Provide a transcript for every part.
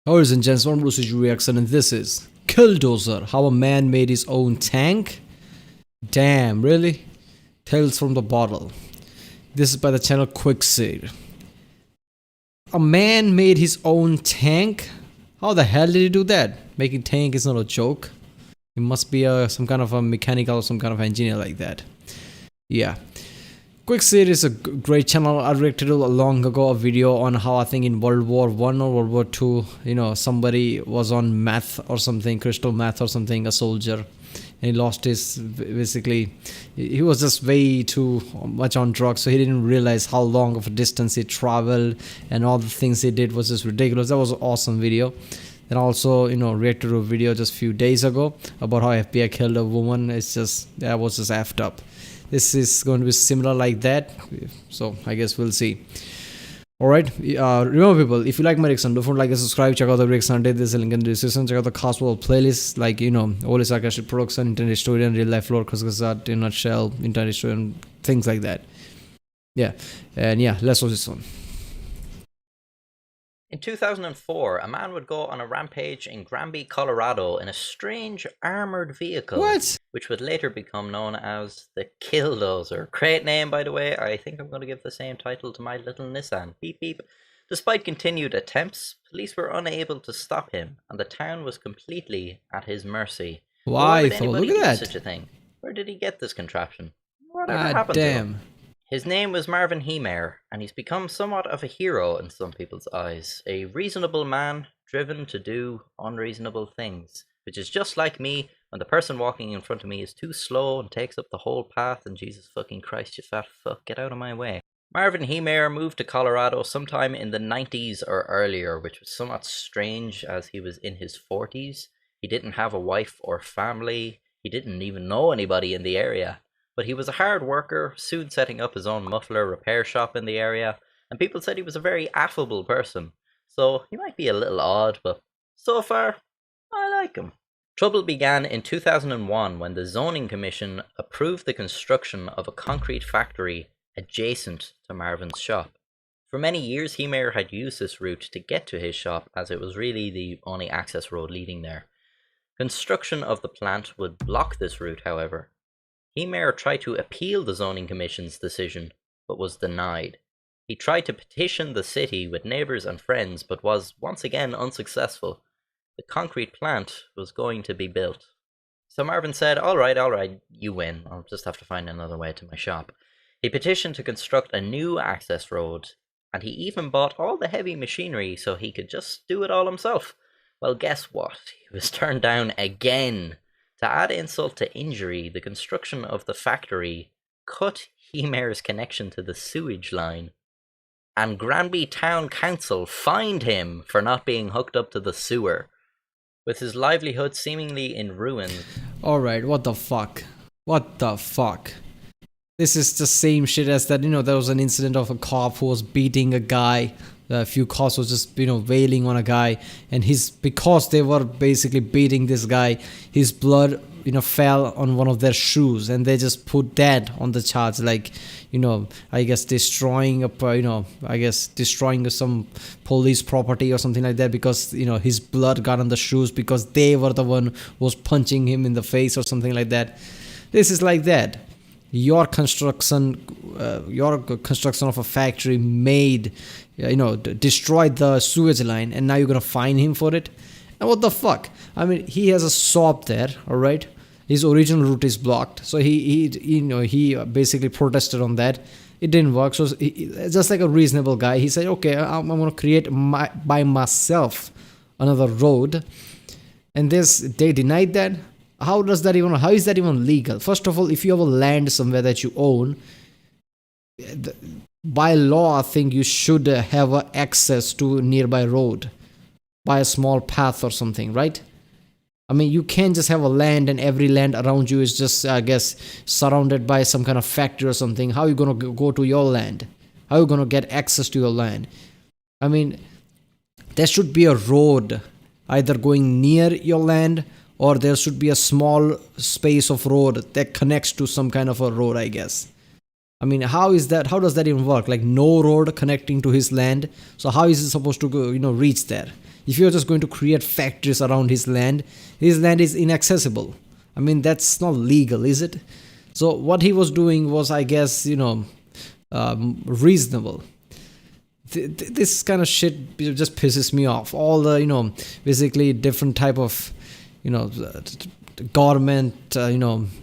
Ladies and gents, one Bruce's reaction, and this is Killdozer, how a man made his own tank. Damn, really? Tales from the bottle. This is by the channel Qxir. A man made his own tank? How the hell did he do that? Making tank is not a joke. He must be some kind of a mechanical or some kind of engineer like that. Yeah. Qxir is a great channel. I reacted long ago a video on how I think in World War I or World War II, you know, somebody was on meth or something, crystal meth or something, a soldier. And he lost his, basically, he was just way too much on drugs, so he didn't realize how long of a distance he traveled, and all the things he did was just ridiculous. That was an awesome video. And also, you know, reacted to a video just a few days ago about how FBI killed a woman. It's just, that was just effed up. This is going to be similar like that, so I guess we'll see. Alright, remember people, if you like my reaction, don't forget to like and subscribe. Check out the reaction, there's a link in the description. Check out the Cosmo playlist, like, you know, all is Akashi production, internet story, and real life lore, Qxir in a nutshell, internet story, and things like that. Yeah, and yeah, let's watch this one. In 2004, a man would go on a rampage in Granby, Colorado in a strange armored vehicle. What? Which would later become known as the Killdozer. Great name, by the way. I think I'm going to give the same title to my little Nissan. Beep beep. Despite continued attempts, police were unable to stop him, and the town was completely at his mercy. Why? Why would anybody Look at do that. such a thing? Where did he get this contraption? Whatever happened to Damn. him? His name was Marvin Heemeyer, and he's become somewhat of a hero in some people's eyes. A reasonable man, driven to do unreasonable things. Which is just like me, when the person walking in front of me is too slow and takes up the whole path, and Jesus fucking Christ, you fat fuck, get out of my way. Marvin Heemeyer moved to Colorado sometime in the 90s or earlier, which was somewhat strange as he was in his 40s. He didn't have a wife or family. He didn't even know anybody in the area. But he was a hard worker, soon setting up his own muffler repair shop in the area, and people said he was a very affable person. So he might be a little odd, but so far, I like him. Trouble began in 2001 when the Zoning Commission approved the construction of a concrete factory adjacent to Marvin's shop. For many years, Heemeyer had used this route to get to his shop, as it was really the only access road leading there. Construction of the plant would block this route, however. Heemeyer tried to appeal the Zoning Commission's decision, but was denied. He tried to petition the city with neighbours and friends, but was once again unsuccessful. The concrete plant was going to be built. So Marvin said, alright, you win. I'll just have to find another way to my shop. He petitioned to construct a new access road, and he even bought all the heavy machinery so he could just do it all himself. Well, guess what? He was turned down again. To add insult to injury, the construction of the factory cut Heemeyer's connection to the sewage line, and Granby Town Council fined him for not being hooked up to the sewer. With his livelihood seemingly in ruins. Alright, what the fuck? What the fuck? This is the same shit as that, you know, there was an incident of a cop who was beating a guy. A few cops was just, you know, wailing on a guy, and because they were basically beating this guy, his blood, you know, fell on one of their shoes, and they just put that on the charge, like, you know, I guess destroying destroying some police property or something like that, because, you know, his blood got on the shoes because they were the one who was punching him in the face or something like that. This is like that. Your construction of a factory made, you know, destroyed the sewage line, and now you're gonna fine him for it? And what the fuck? I mean, he has a shop there, all right. His original route is blocked, so he basically protested on that. It didn't work, so just like a reasonable guy, he said, okay, I'm gonna create by myself another road, and they denied that. How is that even legal? First of all, if you have a land somewhere that you own, by law, I think you should have access to a nearby road by a small path or something, right? I mean, you can't just have a land and every land around you is just, I guess, surrounded by some kind of factory or something. How are you going to go to your land? How are you going to get access to your land? I mean, there should be a road either going near your land, or there should be a small space of road that connects to some kind of a road, I guess. I mean, how is that? How does that even work? Like no road connecting to his land. So how is he supposed to go, reach there? If you're just going to create factories around his land is inaccessible. I mean, that's not legal, is it? So what he was doing was, I guess, reasonable. This kind of shit just pisses me off. All the, basically different type of, government,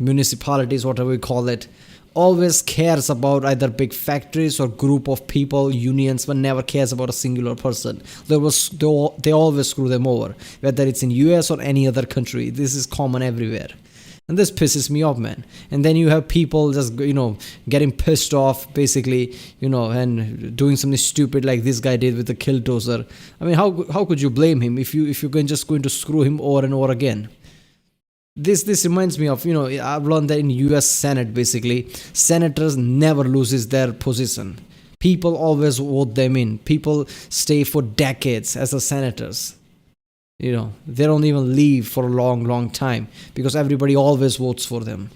municipalities, whatever we call it, always cares about either big factories or group of people, unions, but never cares about a singular person. They always screw them over, whether it's in US or any other country. This is common everywhere. And this pisses me off, man. And then you have people just, getting pissed off, basically, and doing something stupid like this guy did with the Killdozer. I mean, how could you blame him if you're just going to screw him over and over again? This reminds me of, I've learned that in US Senate, basically, senators never loses their position. People always vote them in. People stay for decades as the senators. They don't even leave for a long time because everybody always votes for them.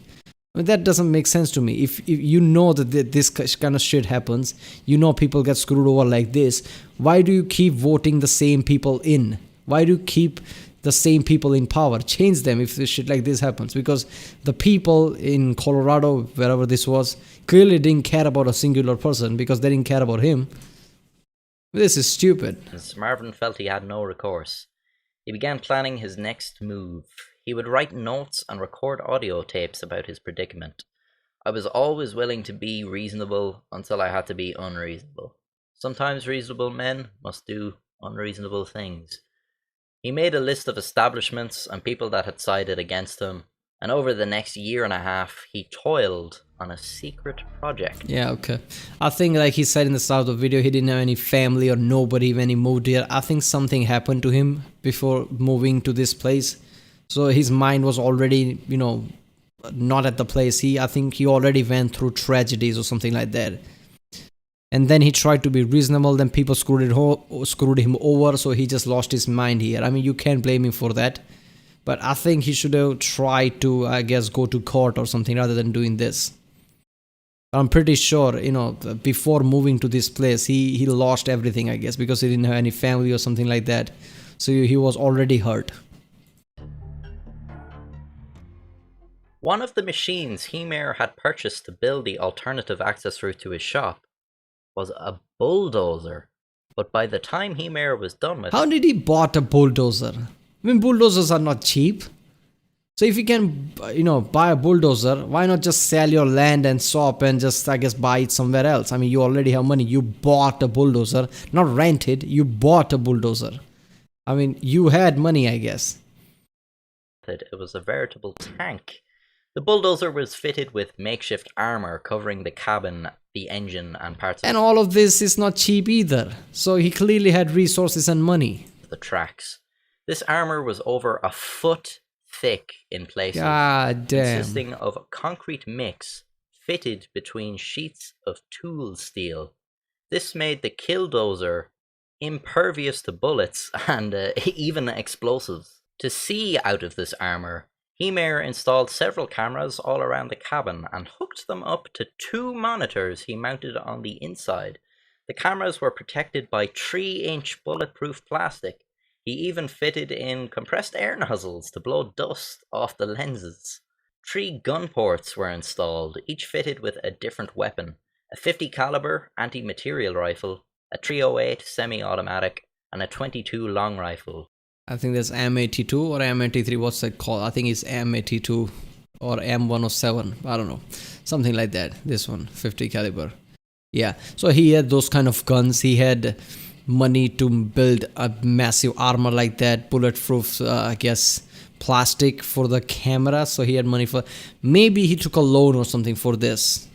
I mean, that doesn't make sense to me. If you know that this kind of shit happens, people get screwed over like this, why do you keep voting the same people in? Why do you keep the same people in power? Change them if shit like this happens, because the people in Colorado, wherever this was, clearly didn't care about a singular person because they didn't care about him. This is stupid. As Marvin felt he had no recourse, he began planning his next move. He would write notes and record audio tapes about his predicament. I was always willing to be reasonable until I had to be unreasonable. Sometimes reasonable men must do unreasonable things. He made a list of establishments and people that had sided against him, and over the next year and a half, he toiled on a secret project. Yeah, okay. I think, like he said in the start of the video, he didn't have any family or nobody when he moved here. I think something happened to him before moving to this place. So his mind was already, not at the place. I think he already went through tragedies or something like that. And then he tried to be reasonable, then people screwed him over, so he just lost his mind here. I mean, you can't blame him for that. But I think he should have tried to, I guess, go to court or something rather than doing this. I'm pretty sure, before moving to this place, he lost everything, I guess, because he didn't have any family or something like that. So he was already hurt. One of the machines Heemeyer had purchased to build the alternative access route to his shop was a bulldozer. But by the time Heemeyer was done with How did he bought a bulldozer? I mean, bulldozers are not cheap. So if you can, buy a bulldozer, why not just sell your land and shop and just, I guess, buy it somewhere else? I mean, you already have money. You bought a bulldozer, not rented. You bought a bulldozer. I mean, you had money, I guess. it was a veritable tank. The bulldozer was fitted with makeshift armor covering the cabin, the engine, and parts And all of this is not cheap either. So he clearly had resources and money. of the tracks. This armor was over a foot thick in places, God damn. consisting of a concrete mix fitted between sheets of tool steel. This made the Killdozer impervious to bullets and even explosives. To see out of this armor, Heemeyer installed several cameras all around the cabin and hooked them up to 2 monitors he mounted on the inside. The cameras were protected by 3-inch bulletproof plastic. He even fitted in compressed air nozzles to blow dust off the lenses. 3 gun ports were installed, each fitted with a different weapon: a 50 caliber anti-material rifle, a 308 semi-automatic, and a 22 long rifle. I think there's M82 or M83, what's that called? I think it's M82 or M107, I don't know, something like that. This one, 50 caliber. Yeah, so he had those kind of guns. He had money to build a massive armor like that, bulletproof, I guess, plastic for the camera. So he had money for, maybe he took a loan or something for this.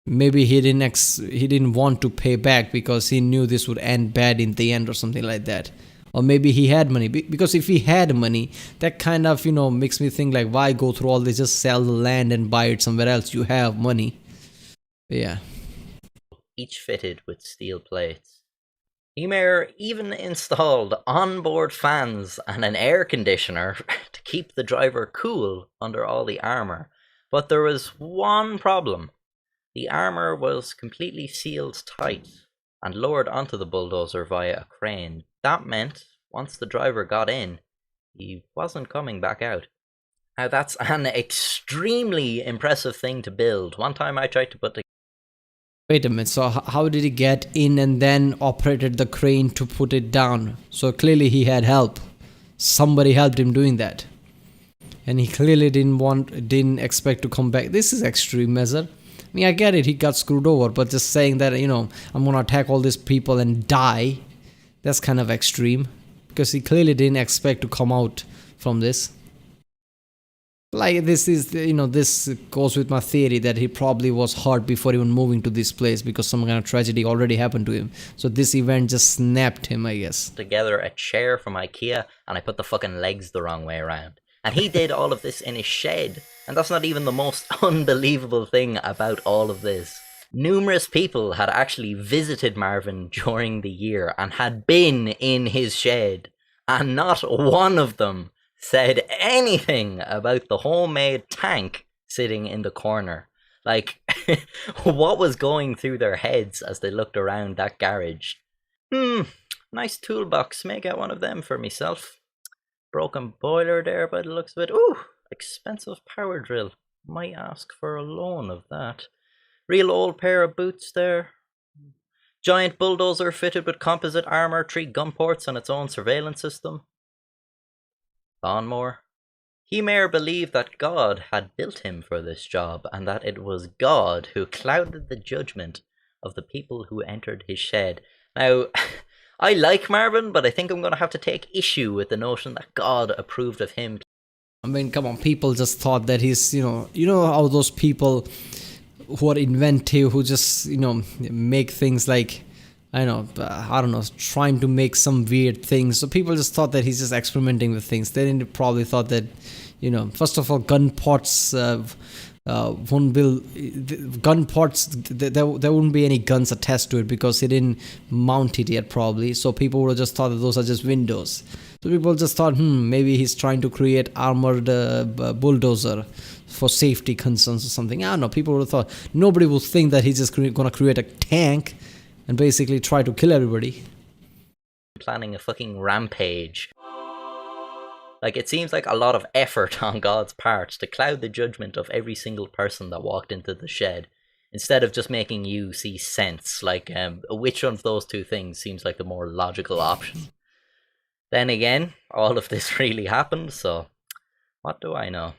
Maybe he didn't want to pay back because he knew this would end bad in the end or something like that. Or maybe he had money, because if he had money, that kind of, makes me think like, why go through all this? Just sell the land and buy it somewhere else. You have money. Yeah. Each fitted with steel plates. Heemeyer even installed onboard fans and an air conditioner to keep the driver cool under all the armor. But there was one problem. The armor was completely sealed tight and lowered onto the bulldozer via a crane. That meant, once the driver got in, he wasn't coming back out. Now that's an extremely impressive thing to build. One time I tried to put the... Wait a minute, so how did he get in and then operated the crane to put it down? So clearly he had help. Somebody helped him doing that. And he clearly didn't expect to come back. This is extreme measure. I mean, I get it, he got screwed over, but just saying that, I'm gonna attack all these people and die, that's kind of extreme. Because he clearly didn't expect to come out from this. Like, this is, this goes with my theory that he probably was hurt before even moving to this place because some kind of tragedy already happened to him. So this event just snapped him, I guess. Together a chair from IKEA, and I put the fucking legs the wrong way around. And he did all of this in his shed. And that's not even the most unbelievable thing about all of this. Numerous people had actually visited Marvin during the year and had been in his shed. And not one of them said anything about the homemade tank sitting in the corner. Like, what was going through their heads as they looked around that garage? Nice toolbox. May get one of them for myself. Broken boiler there by the looks of it. Ooh, expensive power drill. Might ask for a loan of that. Real old pair of boots there. Giant bulldozer fitted with composite armor, 3 gun ports and its own surveillance system. Lawnmower. Heemeyer believed that God had built him for this job and that it was God who clouded the judgment of the people who entered his shed. Now, I like Marvin, but I think I'm going to have to take issue with the notion that God approved of him. I mean, come on, people just thought that he's, how those people who are inventive, who just, make things like, I don't know, trying to make some weird things. So people just thought that he's just experimenting with things. They didn't probably thought that, first of all, gun ports won't build gun ports. There wouldn't be any guns attached to it because he didn't mount it yet, probably. So people would have just thought that those are just windows. So people just thought, maybe he's trying to create armored bulldozer for safety concerns or something. I don't know. People would have thought, nobody would think that he's just going to create a tank and basically try to kill everybody. Planning a fucking rampage. Like, it seems like a lot of effort on God's part to cloud the judgment of every single person that walked into the shed, instead of just making you see sense. Like, which one of those two things seems like the more logical option? Then again, all of this really happened, so what do I know?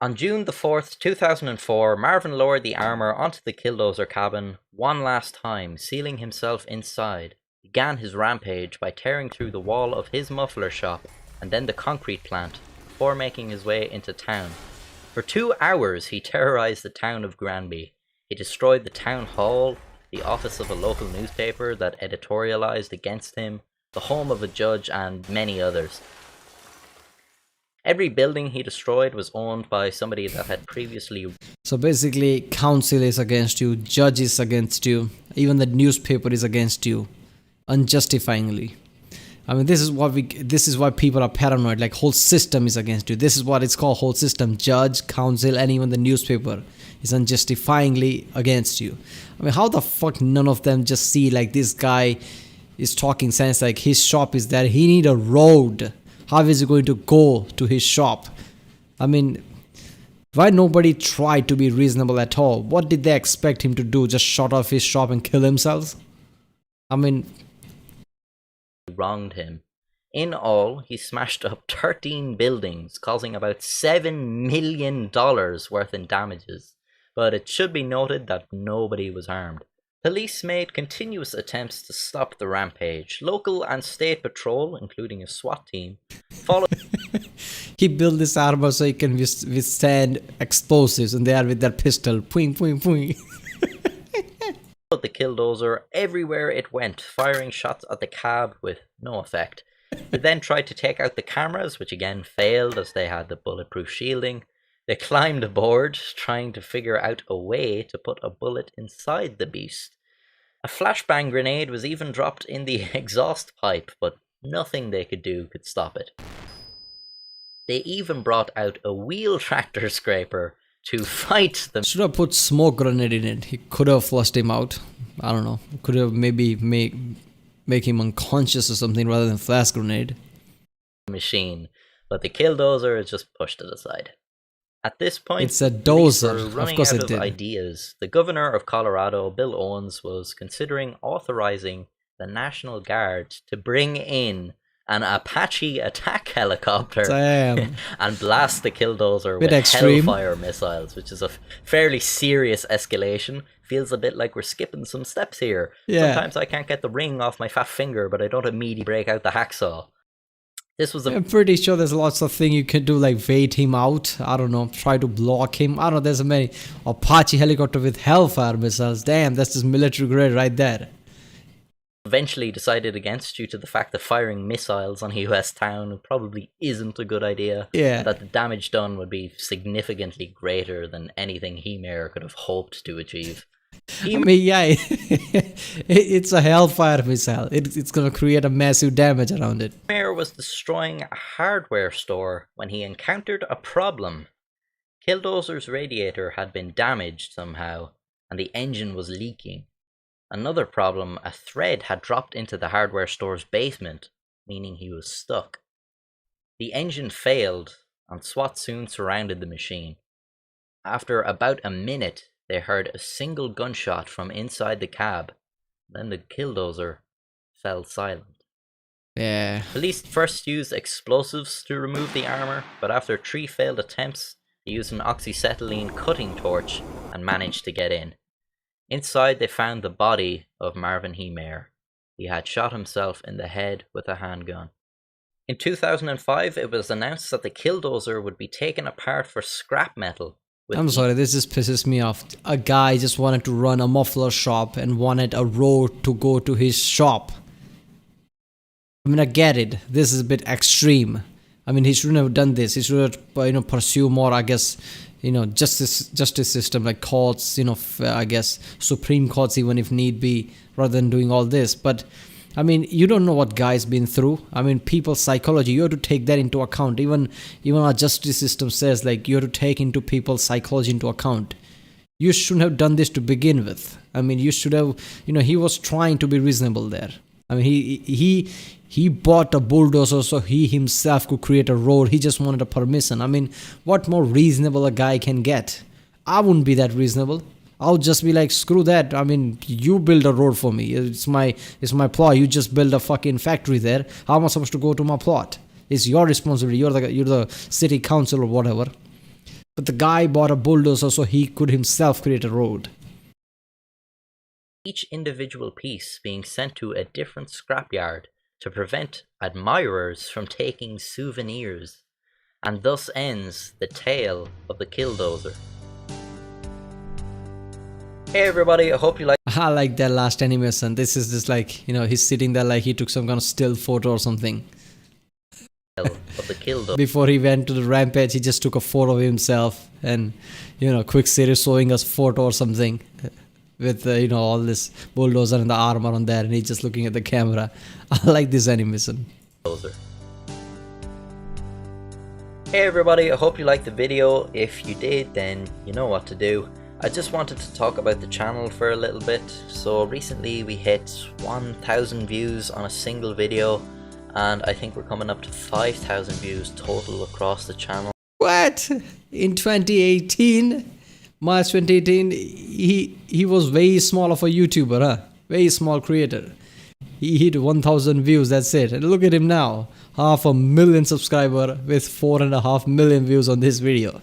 On June the 4th, 2004, Marvin lowered the armor onto the Killdozer cabin one last time, sealing himself inside. He began his rampage by tearing through the wall of his muffler shop and then the concrete plant, before making his way into town. For 2 hours, he terrorized the town of Granby. He destroyed the town hall, the office of a local newspaper that editorialized against him, the home of a judge, and many others. Every building he destroyed was owned by somebody that had previously... So basically, council is against you, judge is against you, even the newspaper is against you, unjustifiably. I mean, this is why people are paranoid. Like, whole system is against you. This is what it's called, whole system. Judge, council, and even the newspaper is unjustifiably against you. I mean, how the fuck none of them just see, like, this guy is talking sense, like, his shop is there, he need a road. How is he going to go to his shop? I mean, why nobody tried to be reasonable at all? What did they expect him to do? Just shut off his shop and kill himself? I mean... wronged him. In all, he smashed up 13 buildings, causing about $7 million worth in damages. But it should be noted that nobody was harmed. Police made continuous attempts to stop the rampage. Local and state patrol, including a SWAT team, followed... He built this armor so he can withstand explosives, and they are with their pistol. Poing, poing, poing. the Killdozer everywhere it went, firing shots at the cab with no effect. They then tried to take out the cameras, which again failed as they had the bulletproof shielding. They climbed aboard, trying to figure out a way to put a bullet inside the beast. A flashbang grenade was even dropped in the exhaust pipe, but nothing they could do could stop it. They even brought out a wheel tractor scraper to fight the Should have put smoke grenade in it. He could have flushed him out. I don't know. Could have maybe make him unconscious or something rather than flash grenade. machine, but the Killdozer has just pushed it aside. At this point, It's a police dozer. were Of running course out it of did. ideas. The governor of Colorado, Bill Owens, was considering authorizing the National Guard to bring in an Apache attack helicopter Damn. and blast the Killdozer Bit with extreme. Hellfire missiles, which is a fairly serious escalation. Feels a bit like we're skipping some steps here. Yeah. Sometimes I can't get the ring off my fat finger, but I don't immediately break out the hacksaw. This was a I'm pretty sure there's lots of things you can do, like wait him out. I don't know, try to block him. I don't know, there's a many Apache helicopter with Hellfire missiles. Damn, that's just military grade right there. eventually decided against due to the fact that firing missiles on a US town probably isn't a good idea. Yeah. That the damage done would be significantly greater than anything Heemeyer could have hoped to achieve. I mean, yeah, it's a Hellfire missile. It's gonna create a massive damage around it. Heemeyer was destroying a hardware store when he encountered a problem. Killdozer's radiator had been damaged somehow, and the engine was leaking. Another problem, a thread had dropped into the hardware store's basement, meaning he was stuck. The engine failed, and SWAT soon surrounded the machine. After about a minute, they heard a single gunshot from inside the cab. Then the Killdozer fell silent. Yeah. Police first used explosives to remove the armor, but after 3 failed attempts, they used an oxyacetylene cutting torch and managed to get in. Inside, they found the body of Marvin Heemeyer. He had shot himself in the head with a handgun. In 2005, it was announced that the Killdozer would be taken apart for scrap metal. I'm sorry, this just pisses me off. A guy just wanted to run a muffler shop and wanted a road to go to his shop. I mean, I get it. This is a bit extreme. I mean, he shouldn't have done this. He should have, pursue more, I guess, justice system like courts, I guess Supreme Courts even if need be, rather than doing all this. But I mean, you don't know what guy's been through. I mean, people's psychology, you have to take that into account. Even our justice system says, like, you have to take into people's psychology into account. You shouldn't have done this to begin with. I mean, you should have, he was trying to be reasonable there. I mean, he bought a bulldozer so he himself could create a road. He just wanted a permission. I mean, what more reasonable a guy can get? I wouldn't be that reasonable. I'll just be like, screw that. I mean, you build a road for me. It's my plot. You just build a fucking factory there. How am I supposed to go to my plot? It's your responsibility. You're the city council or whatever. But the guy bought a bulldozer so he could himself create a road. Each individual piece being sent to a different scrapyard to prevent admirers from taking souvenirs. And thus ends the tale of the Killdozer. Hey everybody, I hope you like I like that last animation. This is just like, he's sitting there like he took some kind of still photo or something. of the Killdozer. Before he went to the rampage, he just took a photo of himself and, Qxir is showing us photo or something with, all this bulldozer and the armor on there and he's just looking at the camera. I like this animation. Hey everybody, I hope you liked the video. If you did, then you know what to do. I just wanted to talk about the channel for a little bit. So recently we hit 1,000 views on a single video, and I think we're coming up to 5,000 views total across the channel. What? In 2018, March 2018, he was very small of a YouTuber, huh? Very small creator. He hit 1,000 views, that's it. And look at him now, 500,000 subscriber with 4.5 million views on this video.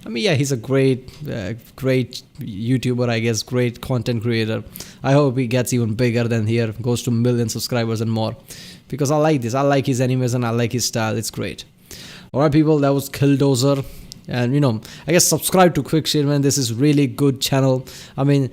I mean, yeah, he's a great YouTuber, I guess, great content creator. I hope he gets even bigger than here, goes to 1 million subscribers and more. Because I like this. I like his animation. I like his style. It's great. Alright, people, that was Killdozer. And, I guess subscribe to Qxir, man. This is really good channel. I mean,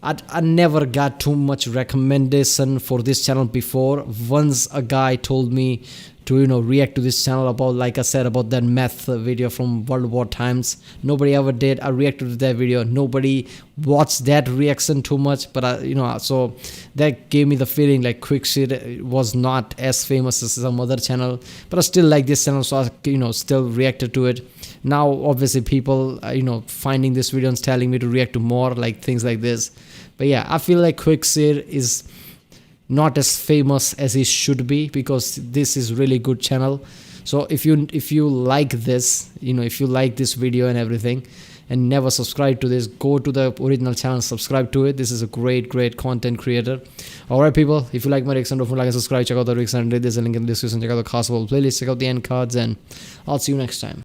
I never got too much recommendation for this channel before. Once a guy told me to react to this channel about, like I said, about that meth video from World War times. Nobody ever did. I reacted to that video. Nobody watched that reaction too much, but so that gave me the feeling like Qxir was not as famous as some other channel, but I still like this channel, so I still reacted to it. Now obviously people finding this video and telling me to react to more like things like this. But yeah, I feel like Qxir is not as famous as he should be, because this is really good channel. So if you like this, if you like this video and everything and never subscribe to this, go to the original channel, subscribe to it. This is a great content creator. Alright people, if you like my reaction, don't forget to like and subscribe. Check out the reaction, there's a link in the description. Check out the castable playlist, check out the end cards, and I'll see you next time.